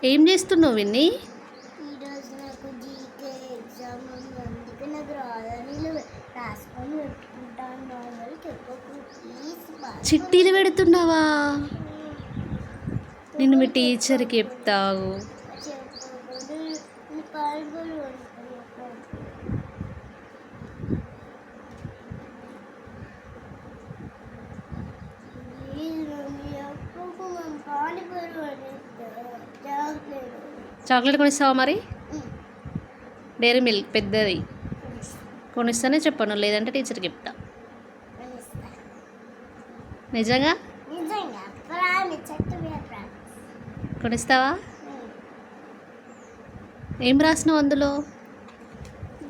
ఏం చేస్తున్నావు విన్ని? ఈరోజు నాకు జీకే ఎగ్జామ్ ఉంది, అందుకే నాకు రాదని రాసుకొని పెట్టుకుంటాను. నార్మల్ చెప్పకు ప్లీజ్. చిట్టీలు పెడుతున్నావా? నేను మీ టీచర్కి చెప్తావు. చెప్పకూడదు. నీ పాల్గొలు ప్లీజ్ మమ్మీ చెప్పకు. మేము పానిపూరి చాక్లెట్ చాక్లెట్ కొనిస్తావా మరి? డైరీ మిల్క్ పెద్దది కొనిస్తానే చెప్పను, లేదంటే టీచర్కి చెప్తా. నిజంగా నిజంగా ప్రామిస్, చెట్టు మీద ప్రామిస్. కొనిస్తావా? ఏం రాసినావు అందులో?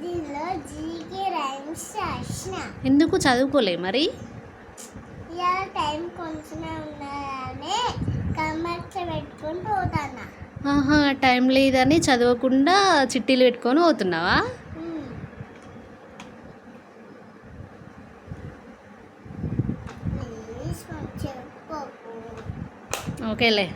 దీనిలో జీకే రైమ్స్ రాసిన. ఎందుకు చదువుకోలే మరి? ఇలా టైం కొంచెమే ఉన్నదని కమర్స్ పెట్టుకొని పోతాను. ఆహా, టైం లేదని చదవకుండా చిట్టీలు పెట్టుకొని పోతున్నావా? ప్లీజ్ చెప్పకు. ఓకేలే.